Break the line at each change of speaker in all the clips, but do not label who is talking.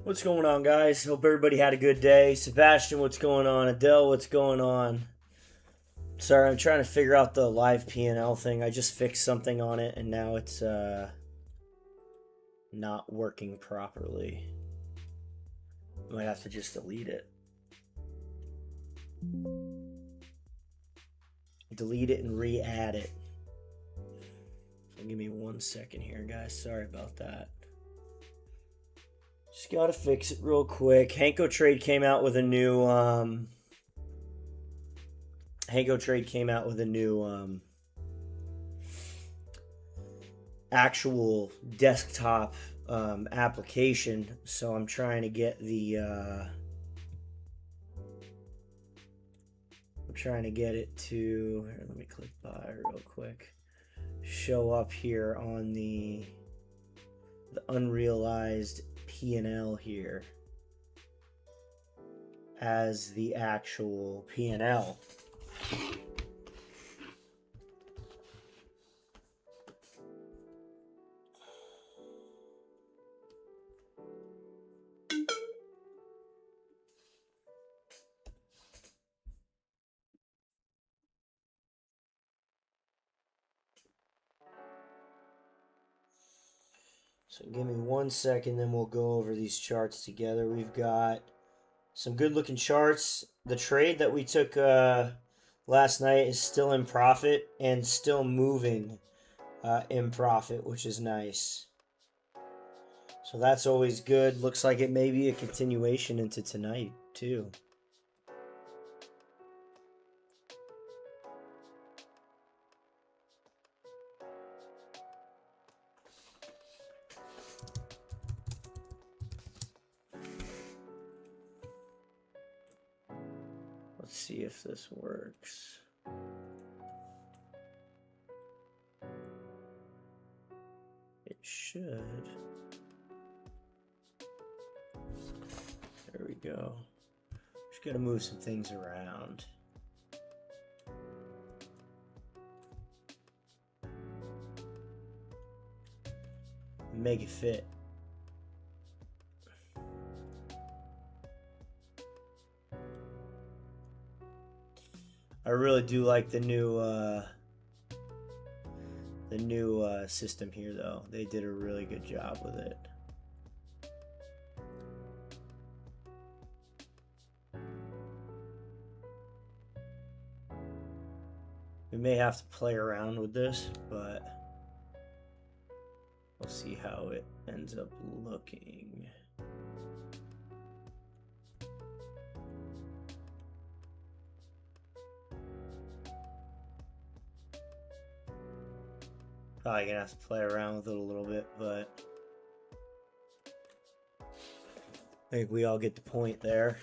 What's going on, guys? Hope everybody had a good day. Sebastian, what's going on? Adele, what's going on? Sorry, I'm trying to figure out the live P&L thing. I just fixed something on it, and now it's not working properly. I might have to just delete it. Delete it and re-add it. So give me 1 second here, guys. Sorry about that. Just gotta fix it real quick. Hanko Trade came out with a new actual desktop application, so I'm trying to get the it to here, let me click buy real quick. Show up here on the unrealized P&L here as the actual P&L. So give me 1 second, then we'll go over these charts together. We've got some good looking charts. The trade that we took last night is still in profit and still moving in profit, which is nice. So that's always good. Looks like it may be a continuation into tonight too. Let's see if this works. It should. There we go. Just gotta move some things around. Make it fit. I really do like the new system here, though. They did a really good job with it. We may have to play around with this, but we'll see how it ends up looking. Probably gonna have to play around with it a little bit, but I think we all get the point there.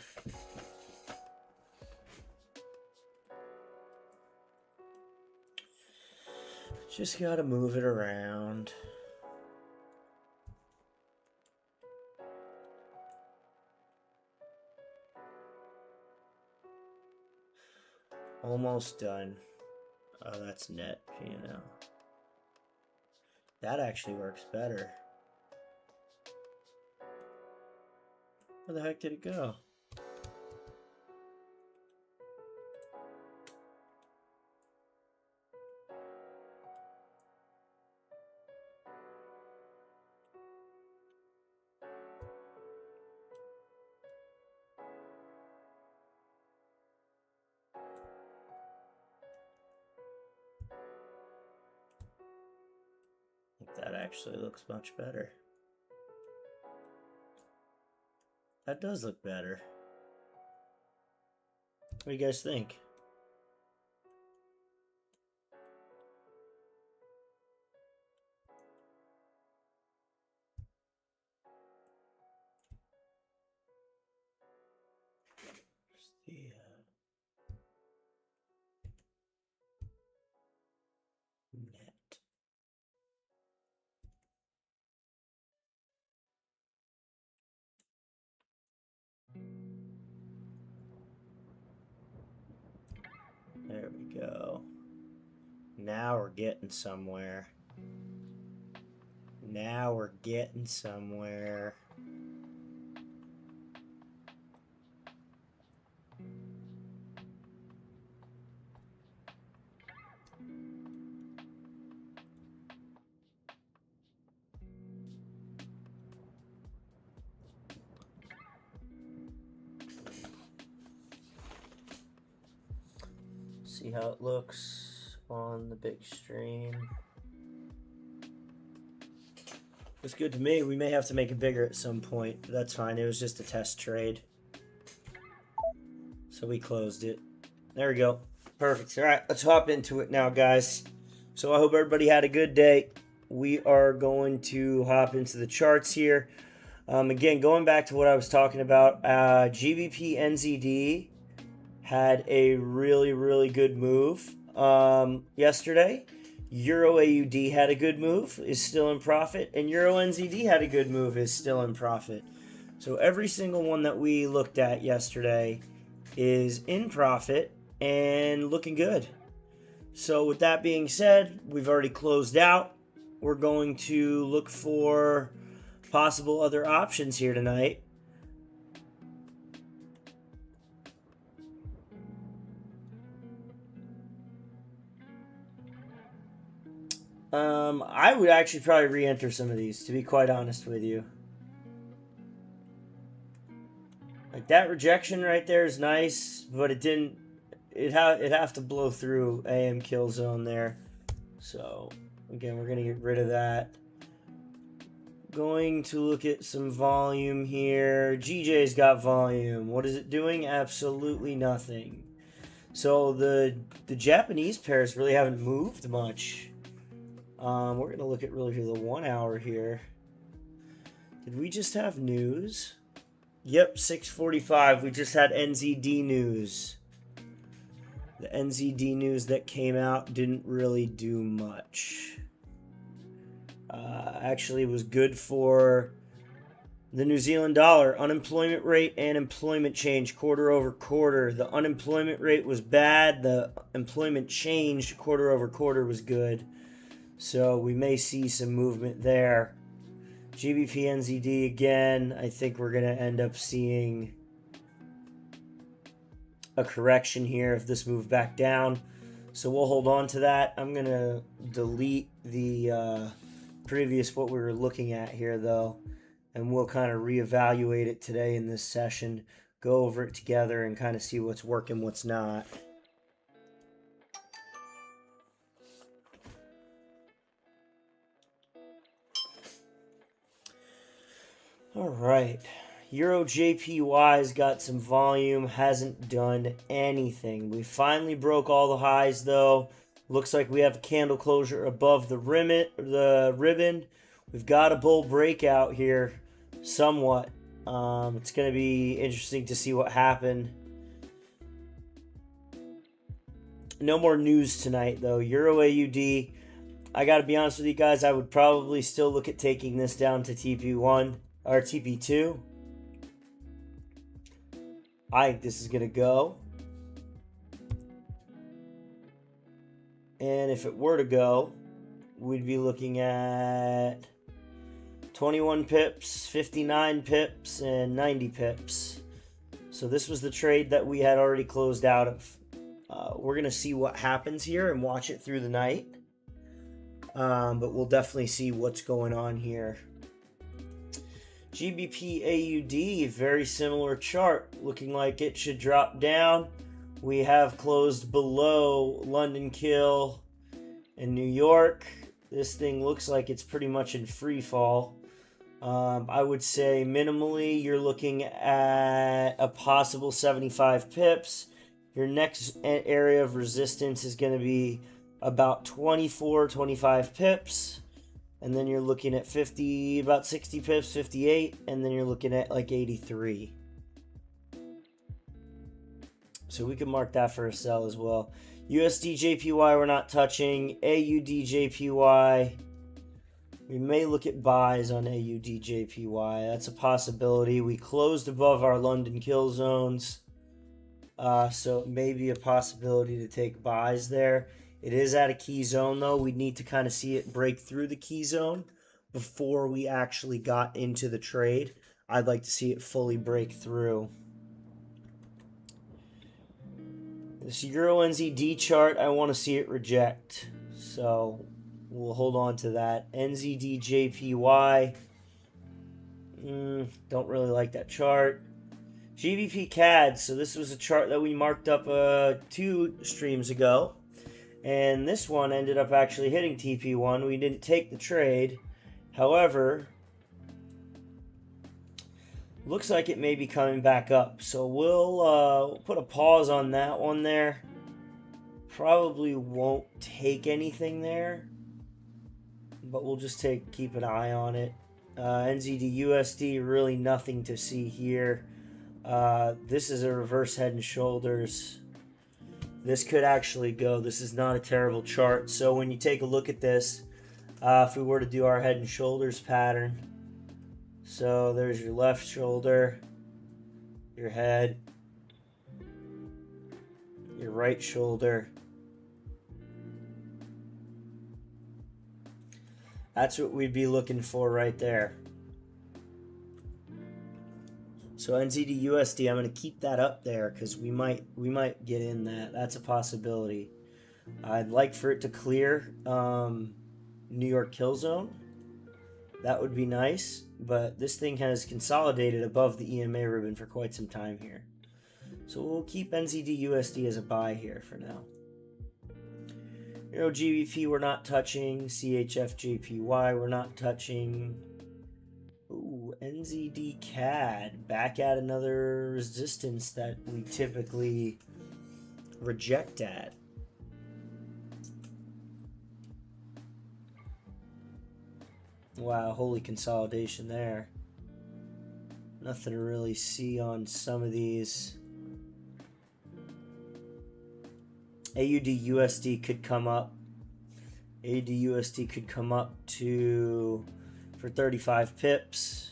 Just gotta move it around. Almost done. Oh, that's net, you know. That actually works better. Where the heck did it go? That actually looks much better. That does look better. What do you guys think? The net. There we go. Now we're getting somewhere. Now we're getting somewhere. see how it looks on the big screen. It's good to me. We may have to make it bigger at some point, but that's fine. It was just a test trade. So we closed it. There we go. Perfect. All right, let's hop into it now, guys. So I hope everybody had a good day. We are going to hop into the charts here. Again, going back to what I was talking about, GBP NZD had a really, really good move yesterday. Euro AUD had a good move, is still in profit, and Euro NZD had a good move, is still in profit. So every single one that we looked at yesterday is in profit and looking good. So with that being said, we've already closed out. We're going to look for possible other options here tonight. I would actually probably re-enter some of these, to be quite honest with you. Like that rejection right there is nice, but it didn't. It'd have to blow through AM kill zone there. So again, we're gonna get rid of that. Going to look at some volume here. GJ's got volume. What is it doing? Absolutely nothing. So the Japanese pairs really haven't moved much. We're gonna look at really the 1 hour here. Did we just have news? Yep, 6:45. We just had NZD news. The NZD news that came out didn't really do much. Actually, it was good for the New Zealand dollar. Unemployment rate and employment change quarter over quarter. The unemployment rate was bad. The employment change quarter over quarter was good. So we may see some movement there. GBP NZD again, I think we're going to end up seeing a correction here if this moves back down. So we'll hold on to that. I'm going to delete the previous what we were looking at here though, and we'll kind of reevaluate it today in this session, go over it together and kind of see what's working, what's not. All right, Euro JPY's got some volume, hasn't done anything. We finally broke all the highs though. Looks like we have a candle closure above the ribbon. We've got a bull breakout here, somewhat. It's going to be interesting to see what happened. No more news tonight though. Euro AUD, I got to be honest with you guys, I would probably still look at taking this down to TP1. Or TP2. I think this is going to go. And if it were to go, we'd be looking at 21 pips, 59 pips, and 90 pips. So this was the trade that we had already closed out of. We're going to see what happens here and watch it through the night. But we'll definitely see what's going on here. GBP AUD, very similar chart, looking like it should drop down. We have closed below London Kill and New York. This thing looks like it's pretty much in free fall. I would say minimally you're looking at a possible 75 pips. Your next area of resistance is going to be about 24, 25 pips. And then you're looking at 50, about 60 pips, 58, and then you're looking at like 83. So we can mark that for a sell as well. USD JPY we're not touching. AUD JPY, we may look at buys on AUD JPY. That's a possibility. We closed above our London kill zones. So it may be a possibility to take buys there. It is at a key zone, though. We need to kind of see it break through the key zone before we actually got into the trade. I'd like to see it fully break through. This Euro NZD chart, I want to see it reject. So we'll hold on to that. NZD JPY. Don't really like that chart. GBP CAD. So this was a chart that we marked up 2 streams ago. And this one ended up actually hitting TP1. We didn't take the trade. However, looks like it may be coming back up. So we'll put a pause on that one there. Probably won't take anything there, but we'll just keep an eye on it. NZD USD, really nothing to see here. This is a reverse head and shoulders. This could actually go. This is not a terrible chart. So when you take a look at this, if we were to do our head and shoulders pattern, so there's your left shoulder, your head, your right shoulder. That's what we'd be looking for right there. So NZD USD, I'm going to keep that up there because we might get in that. That's a possibility. I'd like for it to clear New York kill zone. That would be nice, but this thing has consolidated above the EMA ribbon for quite some time here. So we'll keep NZD USD as a buy here for now. Euro GBP we're not touching. CHF JPY we're not touching. Ooh, NZD CAD back at another resistance that we typically reject at. Wow, holy consolidation there. Nothing to really see on some of these. AUD USD could come up. AUD USD could come up for 35 pips.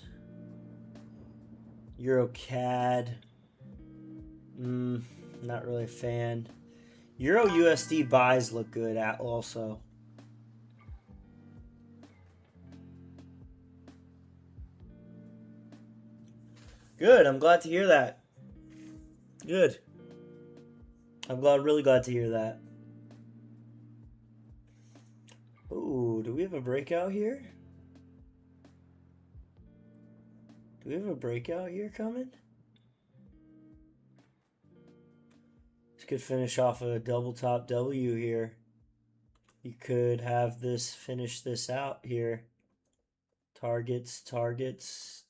Euro CAD. Not really a fan. Euro USD buys look good also. Good. I'm glad to hear that. Good. I'm really glad to hear that. Ooh, do we have a breakout here? Do we have a breakout here coming? This could finish off a double top W here. You could have this finish this out here. Targets, TP1,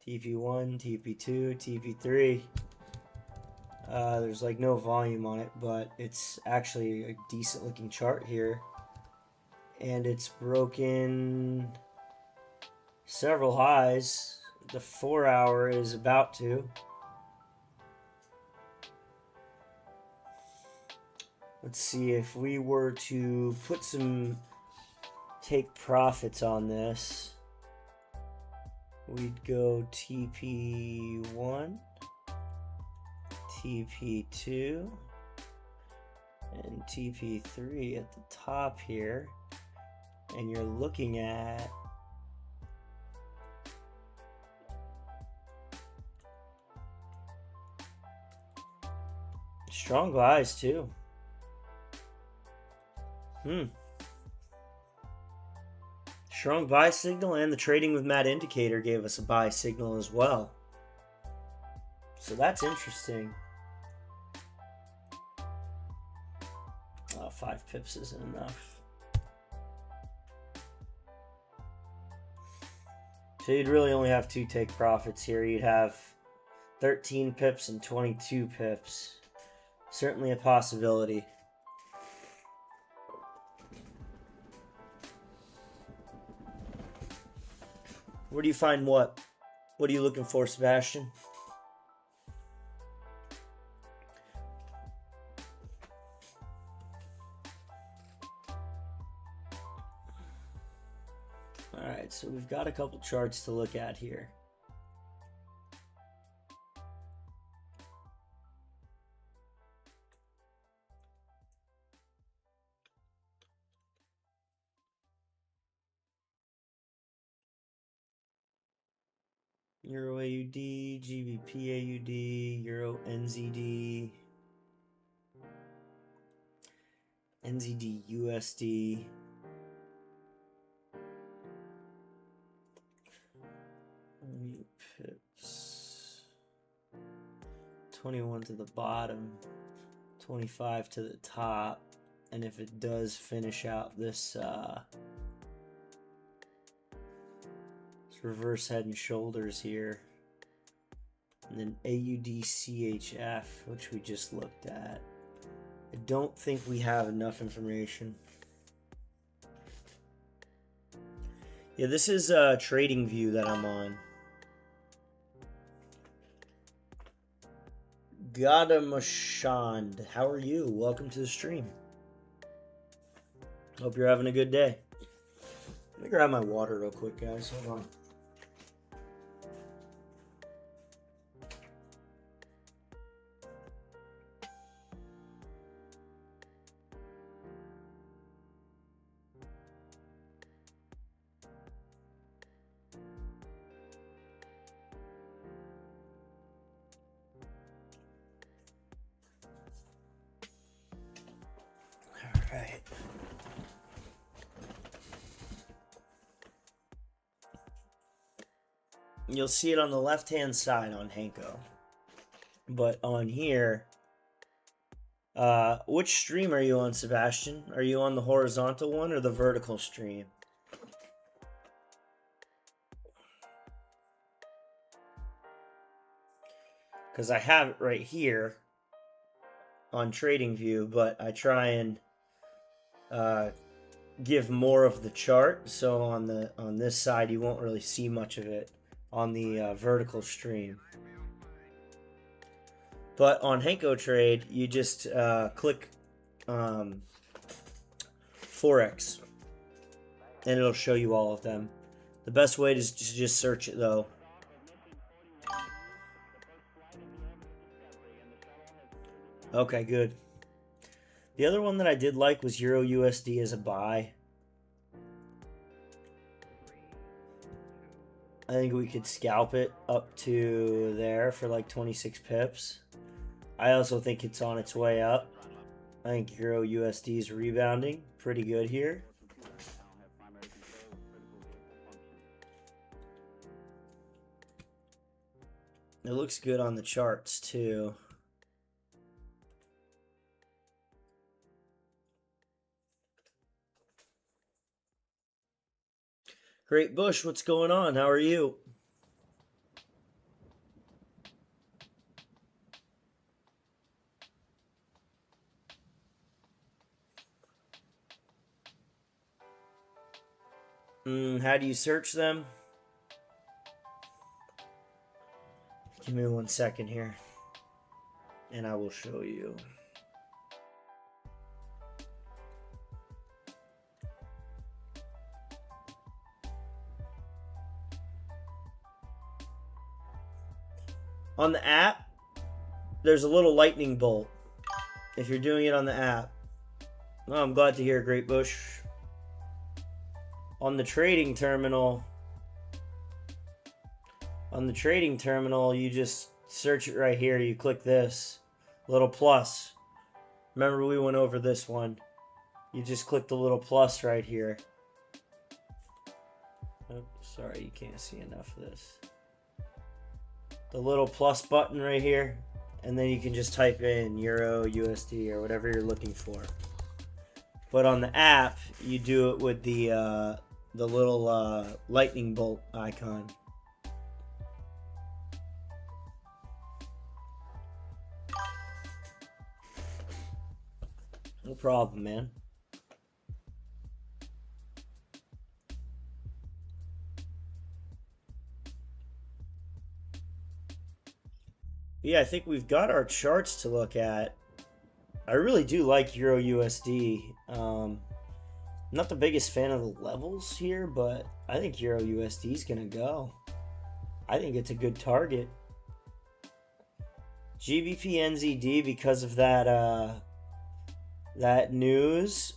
TP2, TP3. There's like no volume on it, but it's actually a decent looking chart here. And it's broken several highs. The 4 hour is about to. Let's see if we were to take profits on this. We'd go TP1, TP2, and TP3 at the top here. And you're looking at strong buys too. Strong buy signal, and the trading with Matt indicator gave us a buy signal as well. So that's interesting. 5 pips isn't enough. So you'd really only have 2 take profits here. You'd have 13 pips and 22 pips. Certainly a possibility. Where do you find what? What are you looking for, Sebastian? Alright, so we've got a couple charts to look at here. Euro AUD, GBP AUD, Euro NZD, NZD USD. Pips. 21 to the bottom, 25 to the top, and if it does finish out this reverse head and shoulders here, and then AUDCHF, which we just looked at. I don't think we have enough information. Yeah, this is Trading View that I'm on. Gadamashand, how are you? Welcome to the stream. Hope you're having a good day. Let me grab my water real quick, guys. Hold on. You'll see it on the left-hand side on Hanko. But on here, which stream are you on, Sebastian? Are you on the horizontal one or the vertical stream? Because I have it right here on Trading View, but I try and give more of the chart. So on this side, you won't really see much of it on the vertical stream. But on Hanko Trade, you just click Forex, and it'll show you all of them. The best way is to just search it, though. Okay, good. The other one that I did like was Euro USD as a buy. I think we could scalp it up to there for like 26 pips. I also think it's on its way up. I think Euro USD is rebounding pretty good here. It looks good on the charts too. Great Bush, what's going on? How are you? How do you search them? Give me 1 second here, and I will show you. On the app, there's a little lightning bolt. If you're doing it on the app. Oh, I'm glad to hear, Great Bush. On the trading terminal, you just search it right here. You click this little plus. Remember, we went over this one. You just click the little plus right here. Oh, sorry, you can't see enough of this. The little plus button right here, and then you can just type in Euro, USD, or whatever you're looking for. But on the app, you do it with the little lightning bolt icon. No problem, man. Yeah, I think we've got our charts to look at. I really do like Euro USD. Not the biggest fan of the levels here, but I think Euro USD is going to go. I think it's a good target. GBP NZD, because of that that news,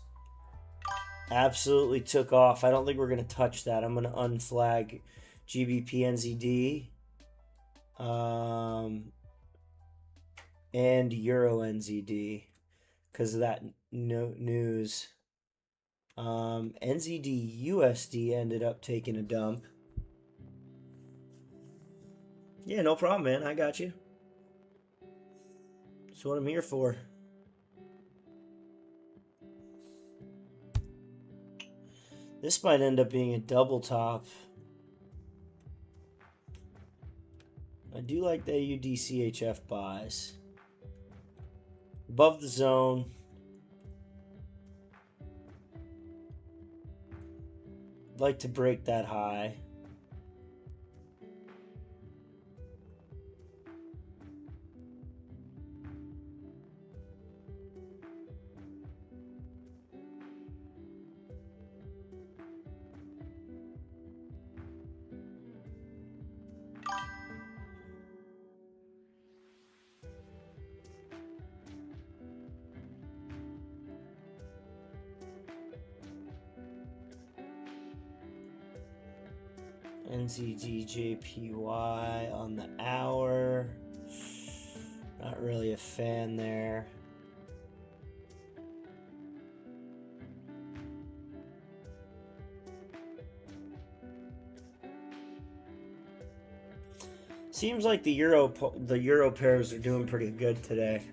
absolutely took off. I don't think we're going to touch that. I'm going to unflag GBP NZD. And Euro NZD because of that news. NZD USD ended up taking a dump. Yeah, no problem, man. I got you. That's what I'm here for. This might end up being a double top. I do like the AUDCHF buys. Above the zone. I'd like to break that high. NZDJPY on the hour. Not really a fan there. Seems like the euro pairs are doing pretty good today.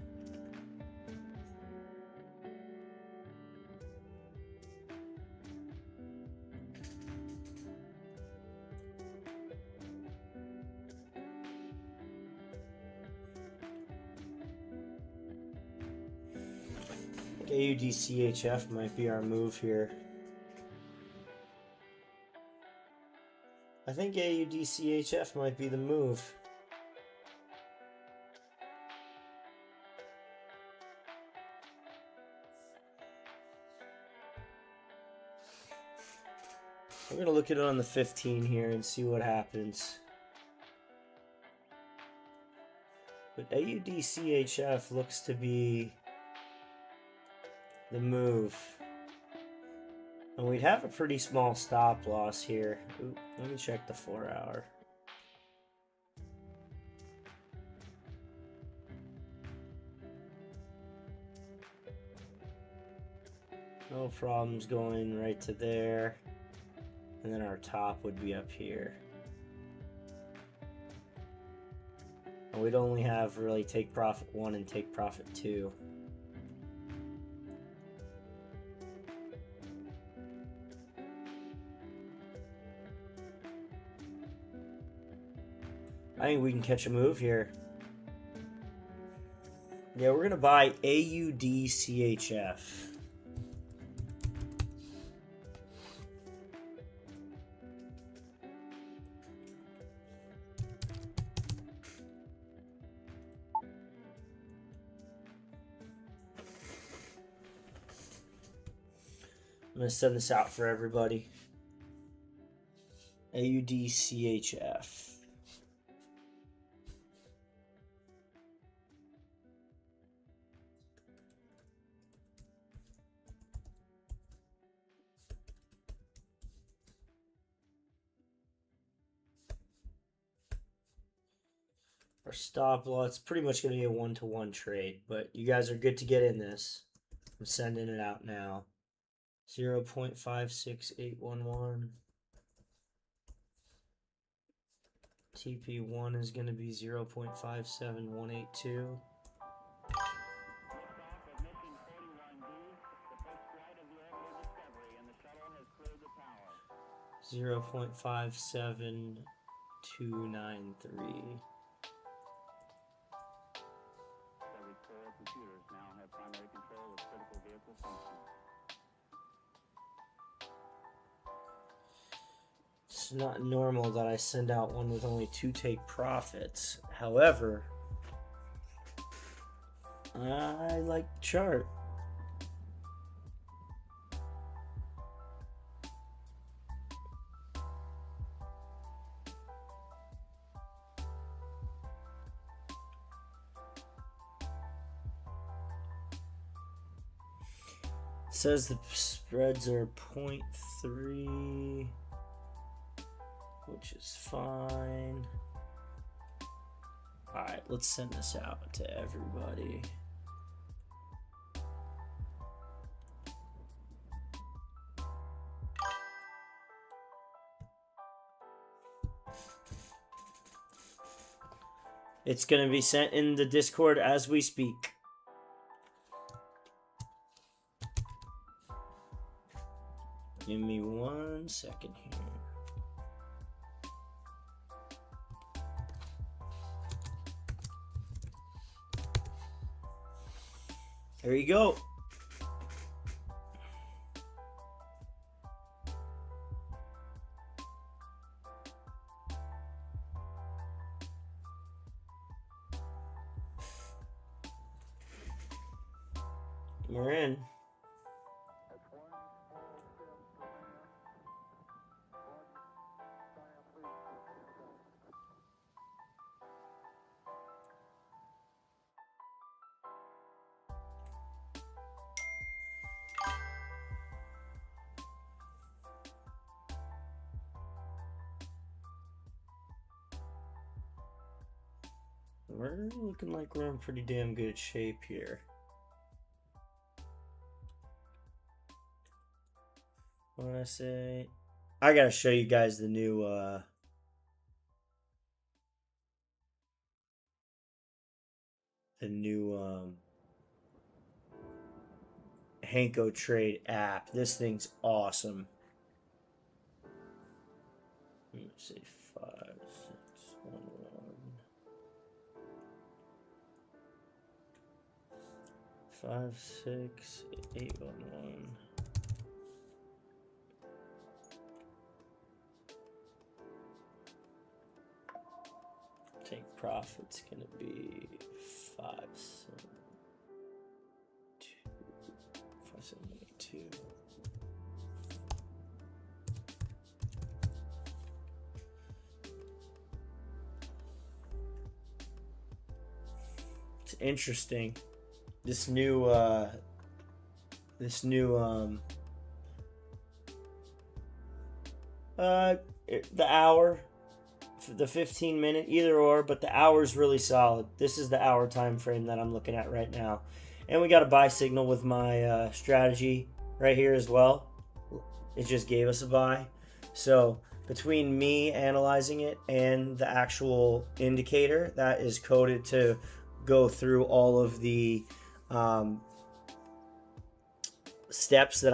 AUDCHF might be our move here. I think AUDCHF might be the move. We're going to look at it on the 15 here and see what happens. But AUDCHF looks to be the move. And we'd have a pretty small stop loss here. Ooh, let me check the 4 hour. No problems going right to there. And then our top would be up here. And we'd only have really take profit 1 and take profit 2. I think we can catch a move here. Yeah, we're going to buy AUDCHF. I'm going to send this out for everybody. AUDCHF. Our stop loss, pretty much going to be a 1-to-1 trade, but you guys are good to get in this. I'm sending it out now. 0.56811. TP1 is going to be 0.57182. 0.57293.
Computers now have primary control of critical vehicle functions.
It's not normal that I send out one with only 2 take profits. However, I like the chart. It says the spreads are 0.3, which is fine. All right, let's send this out to everybody. It's going to be sent in the Discord as we speak. Give me 1 second here. There you go. We're in. We're looking like we're in pretty damn good shape here. What did I say? I gotta show you guys the new Hanko Trade app. This thing's awesome. Let me see, 5, 6, 1, 1. 5, 6, 8, 1, 1. Take profit's gonna be 5, 7, 2, 5, 7, 8, 2. It's interesting. This new the hour, the 15-minute, either or, but the hour is really solid. This is the hour time frame that I'm looking at right now, and we got a buy signal with my strategy right here as well. It just gave us a buy. So between me analyzing it and the actual indicator that is coded to go through all of the steps that